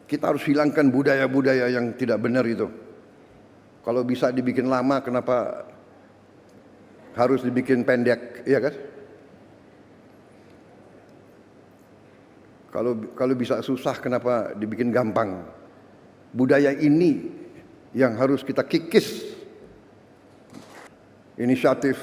Kita harus hilangkan budaya-budaya yang tidak benar itu. Kalau bisa dibikin lama, kenapa harus dibikin pendek, iya kan? Kalau bisa susah, kenapa dibikin gampang? Budaya ini yang harus kita kikis. Inisiatif,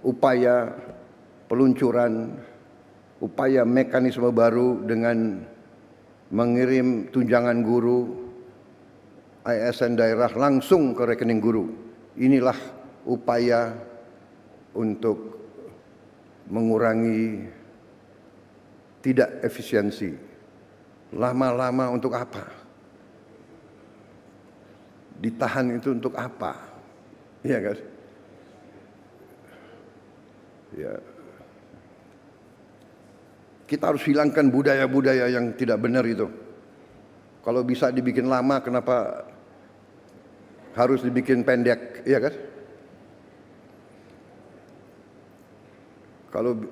upaya peluncuran, upaya mekanisme baru dengan mengirim tunjangan guru ASN daerah langsung ke rekening guru. Inilah upaya untuk mengurangi tidak efisiensi. Lama-lama untuk apa? Ditahan itu untuk apa? Iya kan? Ya. Kita harus hilangkan budaya-budaya yang tidak benar itu. Kalau bisa dibikin lama, kenapa harus dibikin pendek, iya kan?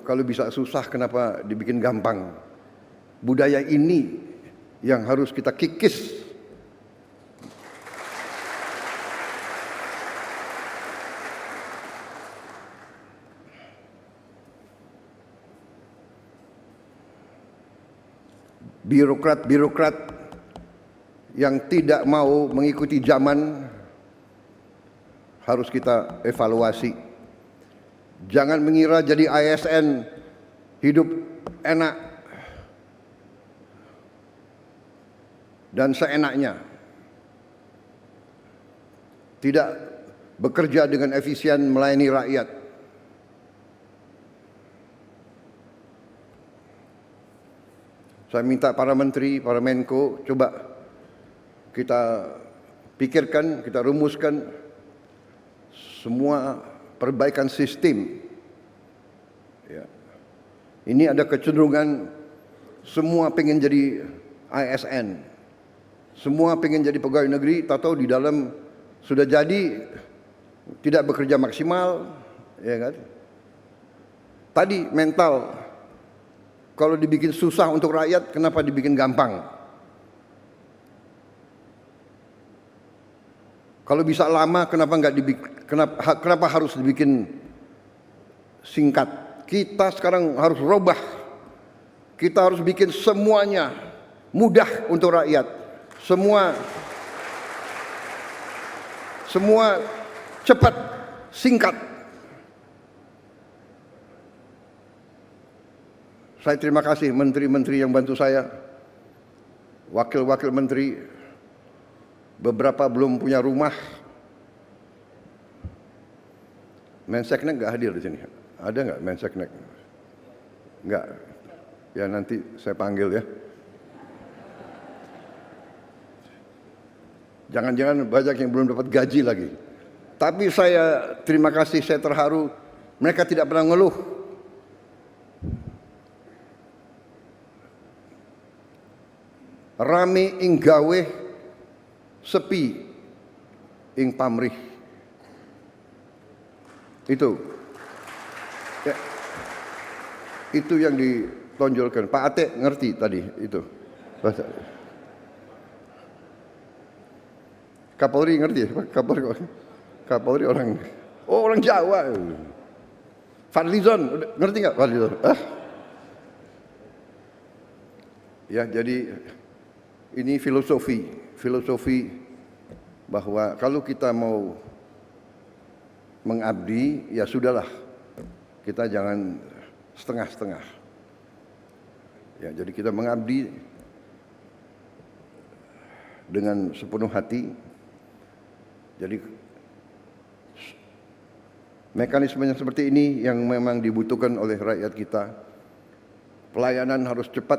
Kalau bisa susah, kenapa dibikin gampang? Budaya ini yang harus kita kikis. Birokrat-birokrat yang tidak mau mengikuti zaman harus kita evaluasi. Jangan mengira jadi ASN hidup enak dan seenaknya. Tidak bekerja dengan efisien melayani rakyat. Saya minta para menteri, para menko, coba kita pikirkan, kita rumuskan semua perbaikan sistem. Ya. Ini ada kecenderungan semua pengen jadi ASN, semua pengen jadi pegawai negeri, tahu-tahu di dalam sudah jadi tidak bekerja maksimal, ya kan? Tadi mental. Kalau dibikin susah untuk rakyat, kenapa dibikin gampang? Kalau bisa lama, kenapa harus dibikin singkat? Kita sekarang harus rubah. Kita harus bikin semuanya mudah untuk rakyat. Semua cepat, singkat. Saya terima kasih menteri-menteri yang bantu saya, wakil-wakil menteri, beberapa belum punya rumah. Menseknek nggak hadir di sini? Ada nggak Menseknek? Nggak. Ya nanti saya panggil ya. Jangan-jangan banyak yang belum dapat gaji lagi. Tapi saya terima kasih, saya terharu. Mereka tidak pernah ngeluh. Rame ing gawe, sepi ing pamrih. Itu ya, itu yang ditonjolkan. Pak Ate ngerti tadi itu. Kapolri ngerti ya? Kapolri orang Jawa. Fadlizon ngerti nggak Fadlizon? Ya, jadi ini filosofi bahwa kalau kita mau mengabdi, ya sudahlah, kita jangan setengah-setengah. Ya, jadi kita mengabdi dengan sepenuh hati. Jadi mekanisme yang seperti ini yang memang dibutuhkan oleh rakyat kita. Pelayanan harus cepat,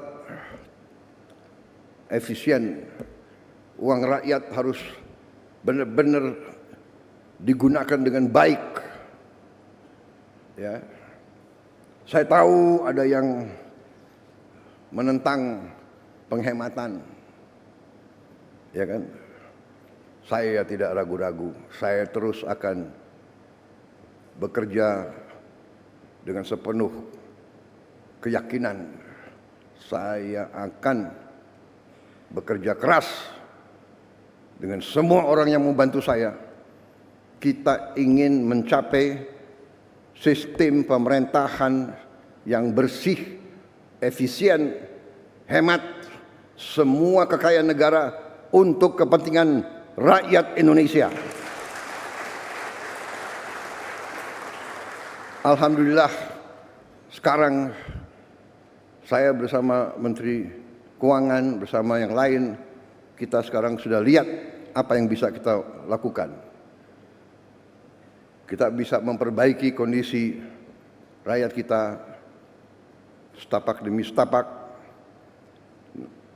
efisien, uang rakyat harus benar-benar digunakan dengan baik. Ya, saya tahu ada yang menentang penghematan, ya kan? Saya tidak ragu-ragu, saya terus akan bekerja dengan sepenuh keyakinan. Saya akan bekerja keras dengan semua orang yang membantu saya. Kita ingin mencapai sistem pemerintahan yang bersih, efisien, hemat, semua kekayaan negara untuk kepentingan rakyat Indonesia. Alhamdulillah, sekarang saya bersama Menteri Keuangan, bersama yang lain, kita sekarang sudah lihat apa yang bisa kita lakukan. Kita bisa memperbaiki kondisi rakyat kita setapak demi setapak.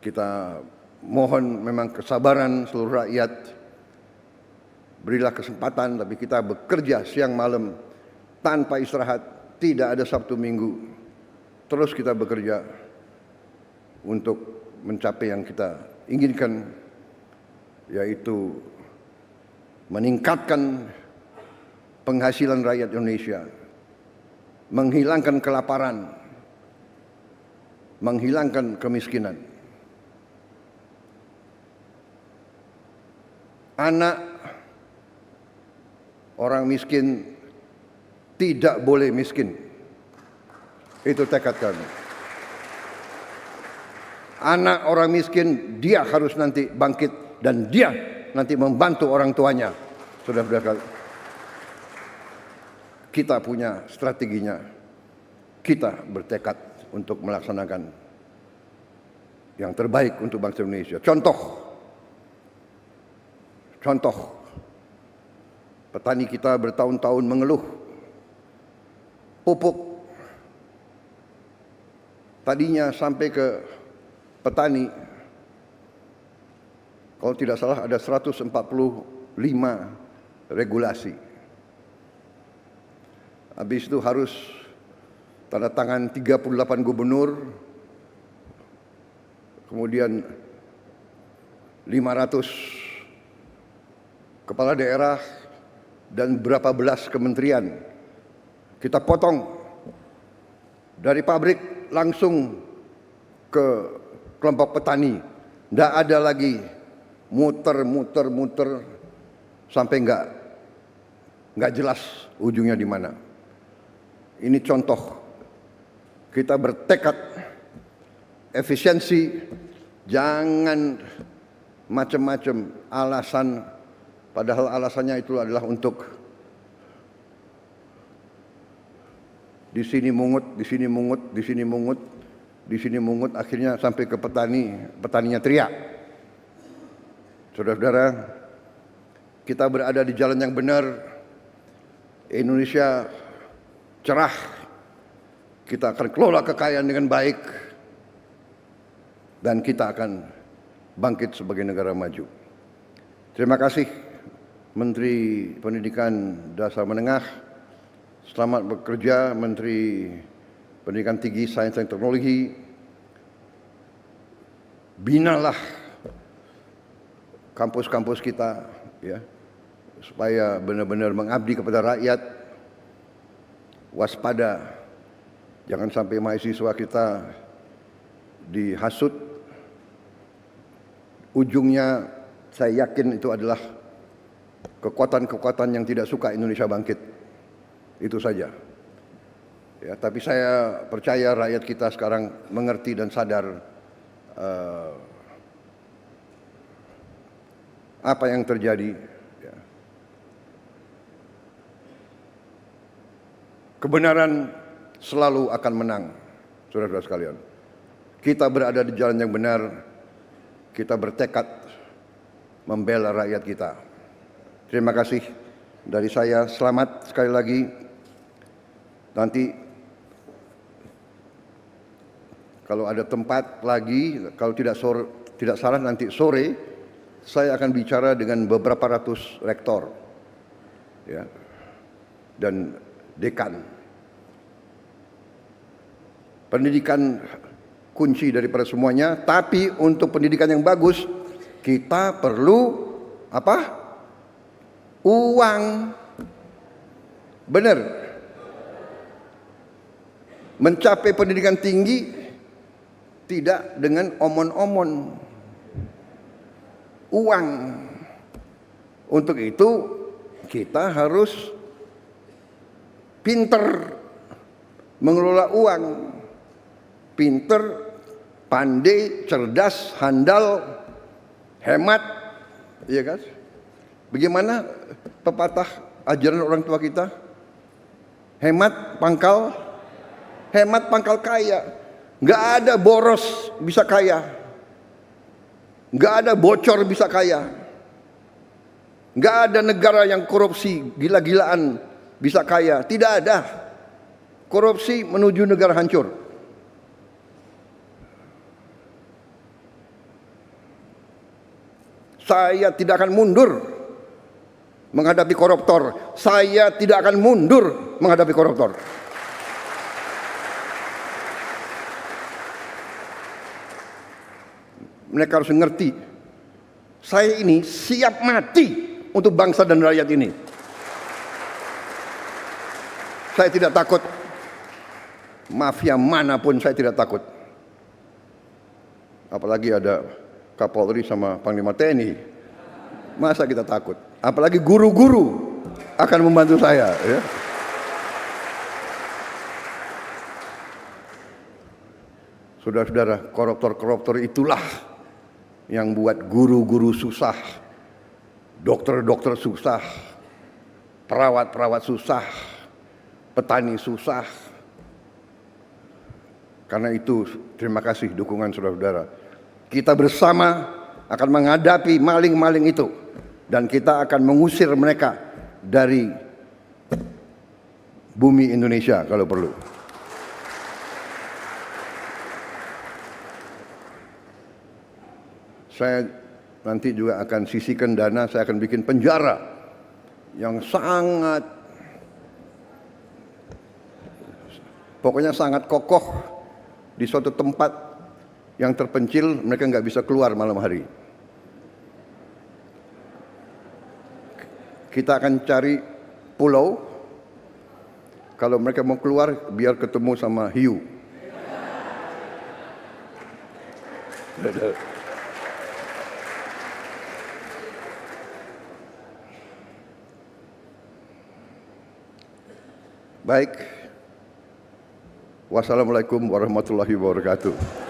Kita mohon memang kesabaran seluruh rakyat. Berilah kesempatan, tapi kita bekerja siang malam tanpa istirahat, tidak ada Sabtu Minggu. Terus kita bekerja untuk mencapai yang kita inginkan, yaitu meningkatkan penghasilan rakyat Indonesia, menghilangkan kelaparan, menghilangkan kemiskinan. Anak orang miskin tidak boleh miskin. Itu tekad kami. Anak orang miskin, dia harus nanti bangkit dan dia nanti membantu orang tuanya. Saudara-saudara, kita punya strateginya. Kita bertekad untuk melaksanakan yang terbaik untuk bangsa Indonesia. Contoh, petani kita bertahun-tahun mengeluh pupuk. Tadinya sampai ke petani, kalau tidak salah ada 145 regulasi. Habis itu harus tanda tangan 38 gubernur, kemudian 500 kepala daerah dan berapa belas kementerian. Kita potong dari pabrik langsung ke kelompok petani. Tidak ada lagi muter sampai nggak jelas ujungnya di mana. Ini contoh. Kita bertekad efisiensi, jangan macam-macam alasan, padahal alasannya itu adalah untuk di sini mungut, akhirnya sampai ke petaninya teriak. Saudara-saudara, kita berada di jalan yang benar. Indonesia cerah. Kita akan kelola kekayaan dengan baik dan kita akan bangkit sebagai negara maju. Terima kasih Menteri Pendidikan Dasar Menengah. Selamat bekerja Menteri Pendidikan Tinggi, Sains dan Teknologi. Binalah kampus-kampus kita, ya, supaya benar-benar mengabdi kepada rakyat. Waspada, jangan sampai mahasiswa kita dihasut. Ujungnya saya yakin itu adalah kekuatan-kekuatan yang tidak suka Indonesia bangkit. Itu saja. Ya, tapi saya percaya rakyat kita sekarang mengerti dan sadar apa yang terjadi. Ya. Kebenaran selalu akan menang, saudara-saudara sekalian. Kita berada di jalan yang benar. Kita bertekad membela rakyat kita. Terima kasih dari saya. Selamat sekali lagi. Nanti kalau ada tempat lagi, kalau tidak salah nanti sore saya akan bicara dengan beberapa ratus rektor, ya, dan dekan. Pendidikan kunci daripada semuanya, tapi untuk pendidikan yang bagus kita perlu apa? Uang. Benar. Mencapai pendidikan tinggi tidak dengan omon-omon. uang. Untuk itu kita harus pinter mengelola uang, pinter, pandai, cerdas, handal, hemat, iya kan? Bagaimana pepatah ajaran orang tua kita? Hemat pangkal kaya. Nggak ada boros bisa kaya, nggak ada bocor bisa kaya, nggak ada negara yang korupsi gila-gilaan bisa kaya, tidak ada. Korupsi menuju negara hancur. Saya tidak akan mundur menghadapi koruptor. Saya tidak akan mundur menghadapi koruptor. Mereka harus mengerti, saya ini siap mati untuk bangsa dan rakyat ini. Saya tidak takut. Mafia manapun saya tidak takut. Apalagi ada Kapolri sama Panglima TNI. Masa kita takut? Apalagi guru-guru akan membantu saya. Ya. Saudara-saudara, koruptor-koruptor itulah yang buat guru-guru susah, dokter-dokter susah, perawat-perawat susah, petani susah. Karena itu terima kasih dukungan saudara-saudara. Kita bersama akan menghadapi maling-maling itu. Dan kita akan mengusir mereka dari bumi Indonesia kalau perlu. Saya nanti juga akan sisihkan dana, saya akan bikin penjara yang pokoknya sangat kokoh di suatu tempat yang terpencil, mereka nggak bisa keluar malam hari. Kita akan cari pulau, kalau mereka mau keluar biar ketemu sama hiu. Baik. Wassalamualaikum warahmatullahi wabarakatuh.